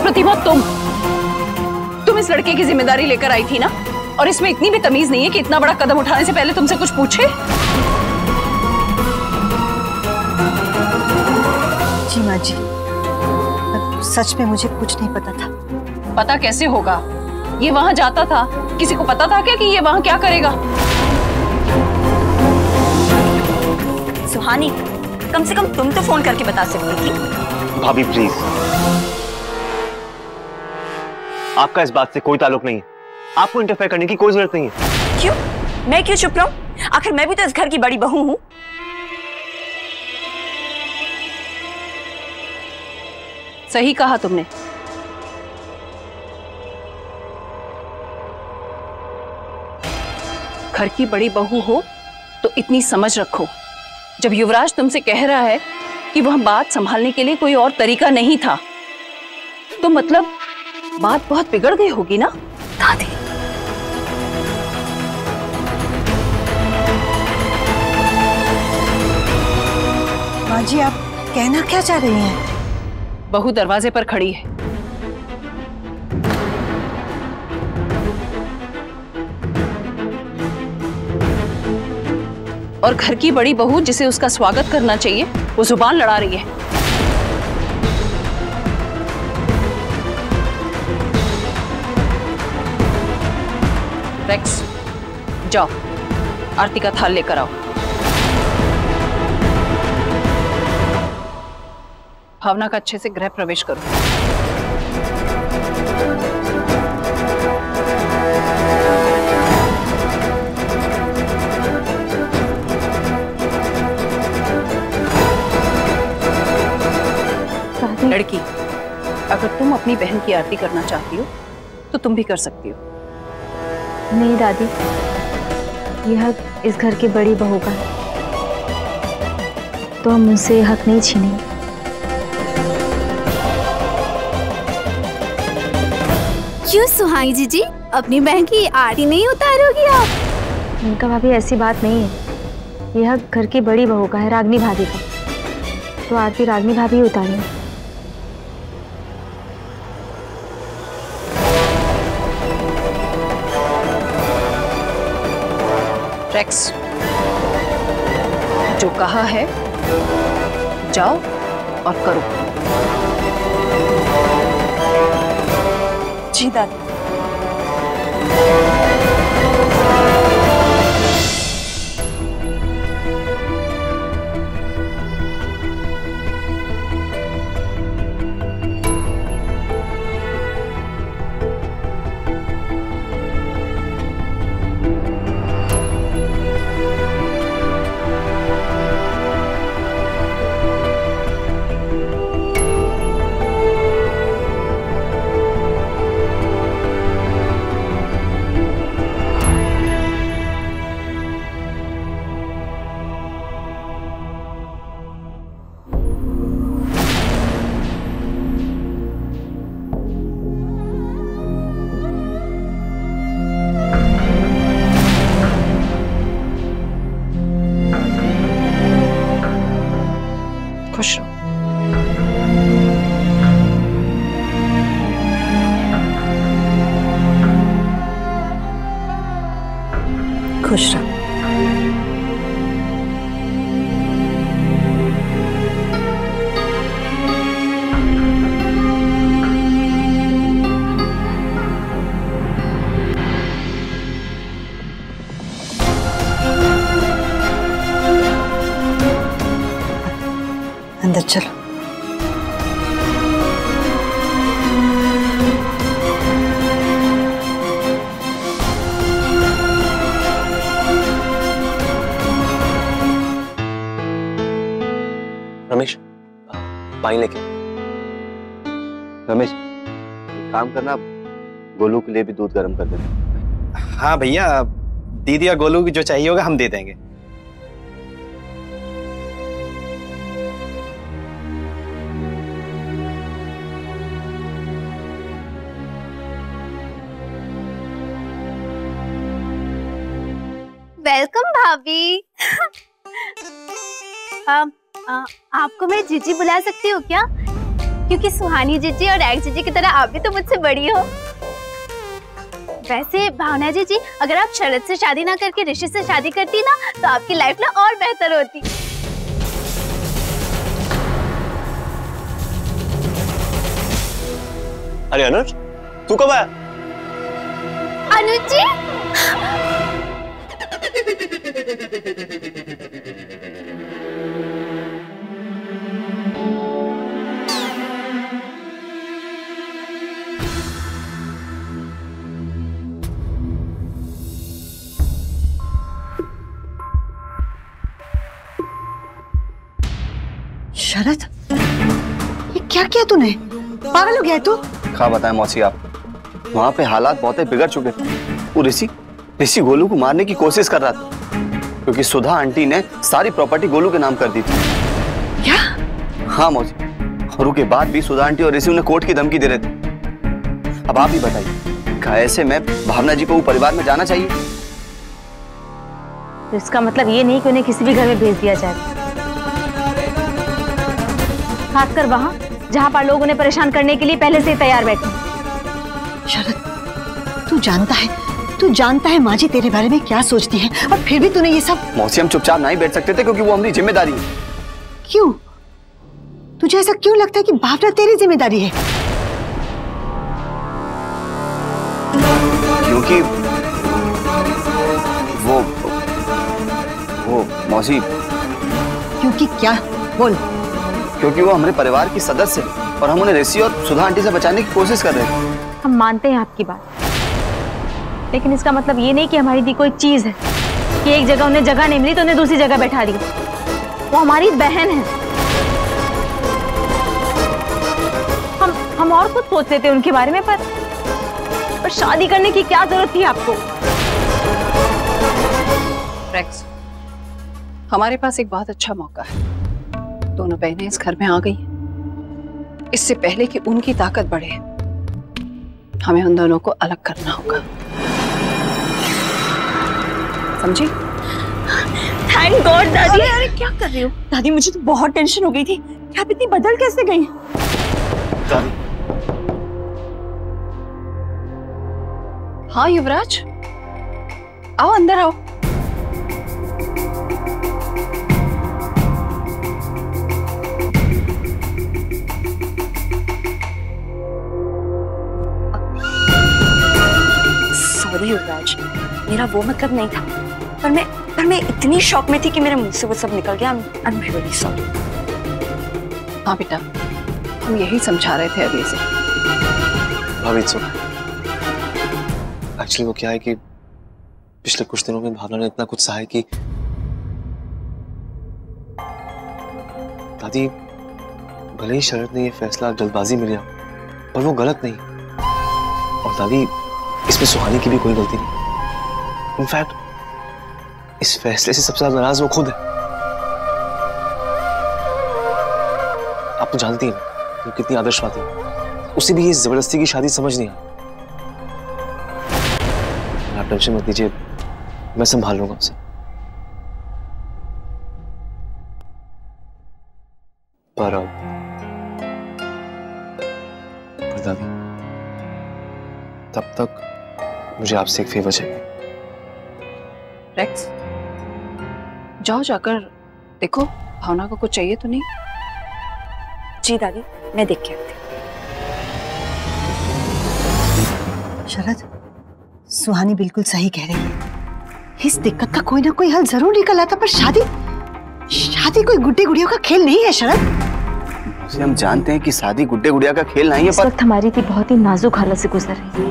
प्रतिभा तुम इस लड़के की जिम्मेदारी लेकर आई थी ना, और इसमें इतनी भी तमीज नहीं है कि इतना बड़ा कदम उठाने से पहले तुमसे कुछ पूछे। जी माँ जी, सच में मुझे कुछ नहीं पता था। पता कैसे होगा? ये वहां जाता था, किसी को पता था क्या कि ये वहां क्या करेगा? सुहानी, कम से कम तुम तो फोन करके बता सकती थी। भाभी प्लीज, आपका इस बात से कोई ताल्लुक नहीं है, आपको इंटरफेयर करने की कोई जरूरत नहीं है। क्यों? मैं क्यों चुप रहूं? आखिर मैं भी तो इस घर की बड़ी बहू हूं। सही कहा तुमने। घर की बड़ी बहू हो तो इतनी समझ रखो, जब युवराज तुमसे कह रहा है कि वह बात संभालने के लिए कोई और तरीका नहीं था, तो मतलब बात बहुत बिगड़ गई होगी ना? दादी, माँ जी, आप कहना क्या चाह रही हैं? बहू दरवाजे पर खड़ी है। और घर की बड़ी बहू जिसे उसका स्वागत करना चाहिए, वो जुबान लड़ा रही है। रेक्स, जाओ आरती का थाल लेकर आओ। भावना का अच्छे से गृह प्रवेश करो। लड़की, अगर तुम अपनी बहन की आरती करना चाहती हो तो तुम भी कर सकती हो। नहीं दादी, यह हक इस घर की बड़ी बहू का है, तो हम उनसे हक नहीं छीनेंगे। क्यों सुहाई जीजी, अपनी बहन की आरती नहीं उतारोगी आप? उनका भाभी ऐसी बात नहीं है, यह घर की बड़ी बहू का है, रागनी भाभी का, तो आरती रागनी भाभी उतारेंगे। रेक्स, जो कहा है जाओ और करो। जी दादी। खुश रहो। खुश रहो। अंदर चलो। रमेश, पानी लेके। रमेश, एक काम करना, गोलू के लिए भी दूध गर्म कर देना। हाँ भैया, दीदी या गोलू की जो चाहिए होगा हम दे देंगे। वेलकम भाभी। आपको मैं जीजी बुला सकती हूँ क्या? क्योंकि सुहानी जीजी और राग जीजी की तरह आप भी तो मुझसे बड़ी हो। वैसे भावना जीजी, अगर आप शरद से शादी ना करके ऋषि से शादी करती ना तो आपकी लाइफ ना और बेहतर होती। अरे अनुज, तू कब आया? अनुज जी, शरद, ये क्या किया तूने? पागल हो गया है तू? क्या बताएं मौसी, आप वहां पे हालात बहुत बिगड़ चुके थे। वो ऋषि गोलू को मारने की कोशिश कर रहा था क्योंकि सुधा आंटी ने सारी प्रॉपर्टी गोलू के नाम कर दी थी। क्या? हाँ मौसी, और उसके बाद भी सुधा आंटी और ऋषि उन्हें कोर्ट की धमकी दे रहे थे। अब आप ही बताइए, क्या ऐसे में भावना जी को वो परिवार में जाना चाहिए? तो इसका मतलब ये नहीं कि उन्हें किसी भी घर में भेज दिया जाए, खासकर वहां जहां पर लोग उन्हें परेशान करने के लिए पहले से ही तैयार बैठे। शरद, तू जानता है माँ जी तेरे बारे में क्या सोचती है, और फिर भी तूने ये सब। मौसी, हम चुपचाप नहीं बैठ सकते थे क्योंकि वो हमारी जिम्मेदारी है। क्यों? तुझे ऐसा क्यों लगता है कि भावना तेरी जिम्मेदारी है? क्योंकि वो मौसी। क्योंकि क्या? बोल। क्योंकि वो हमारे परिवार की सदस्य है और हम उन्हें ऋषि और सुधा आंटी से बचाने की कोशिश कर रहे हैं। हम मानते हैं आपकी बात, लेकिन इसका मतलब ये नहीं कि हमारी दी कोई चीज है कि एक जगह उन्हें जगह नहीं मिली तो उन्हें दूसरी जगह बैठा दिया। वो हमारी बहन है। हम और कुछ सोच लेते उनके बारे में, पर शादी करने की क्या जरूरत थी आपको? रेक्स, हमारे पास एक बहुत अच्छा मौका है। दोनों बहनें इस घर में आ गई। इससे पहले कि उनकी ताकत बढ़े, हमें उन दोनों को अलग करना होगा, समझी? थैंक गॉड दादी। अरे क्या कर रही हो दादी? मुझे तो बहुत टेंशन हो गई थी कि आप इतनी बदल कैसे गई। दादी, हाँ युवराज, आओ अंदर आओ। सॉरी युवराज, मेरा वो मतलब नहीं था, पर मैं इतनी शॉक में थी कि मेरे मुंह से वो सब निकल गया। I am really sorry. हाँ बेटा, हम यही समझा रहे थे अभी से। भाभी, एक्चुअली वो क्या है कि पिछले कुछ दिनों में भावना ने इतना कुछ सहा है कि दादी, भले ही शरद ने ये फैसला जल्दबाजी में लिया, पर वो गलत नहीं। और दादी, इसमें सुहानी की भी कोई गलती नहीं। इनफैक्ट इस फैसले से सबसे ज्यादा नाराज वो खुद है। आप तो जानती हैं वो कितनी आदर्शवादी है। उसे भी ये जबरदस्ती की शादी समझ नहीं आई। आप टेंशन मत लीजिए, मैं संभाल लूंगा उसे। पर दादी, तब तक मुझे आपसे एक फेवर चाहिए। रेक्स, जाओ जाकर देखो भावना को कुछ चाहिए तो नहीं। जी दादी, मैं देख के आती हूँ। शरद, सुहानी बिल्कुल सही कह रही है। इस दिक्कत का कोई ना कोई हल जरूर निकल आता, पर शादी कोई गुड्डे गुड़ियों का खेल नहीं है शरद। हम जानते हैं कि शादी गुड्डे गुड़िया का खेल नहीं है, इस वक्त हमारी थी बहुत ही नाजुक हालत से गुजर रही है।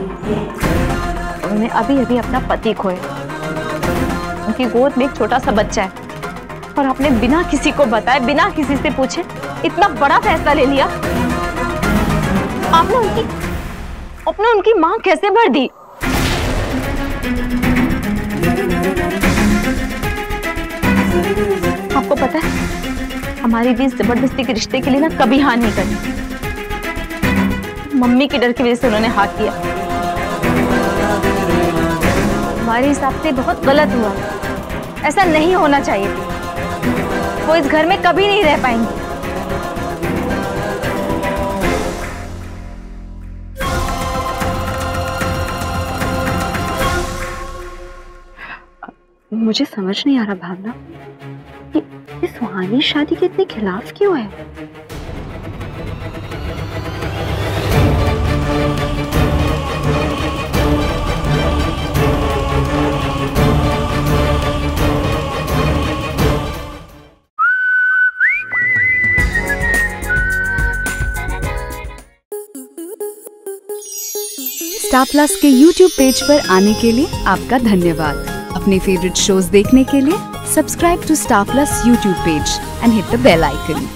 उन्होंने अभी अपना पति खोया। उनकी गोद में एक छोटा सा बच्चा है, और आपने बिना किसी को बताए, बिना किसी से पूछे इतना बड़ा फैसला ले लिया। आपने उनकी मांग कैसे भर दी? आपको पता है, हमारी भी जबरदस्ती के रिश्ते के लिए ना कभी हाँ नहीं करती। मम्मी के डर की वजह से उन्होंने हाँ किया। हमारे हिसाब से बहुत गलत हुआ, ऐसा नहीं होना चाहिए। वो इस घर में कभी नहीं रह पाएंगे। मुझे समझ नहीं आ रहा भावना, ये सुहानी शादी के इतने खिलाफ क्यों है? स्टार प्लस के YouTube पेज पर आने के लिए आपका धन्यवाद। अपने फेवरेट शोज देखने के लिए subscribe to Star Plus YouTube page and hit the bell icon.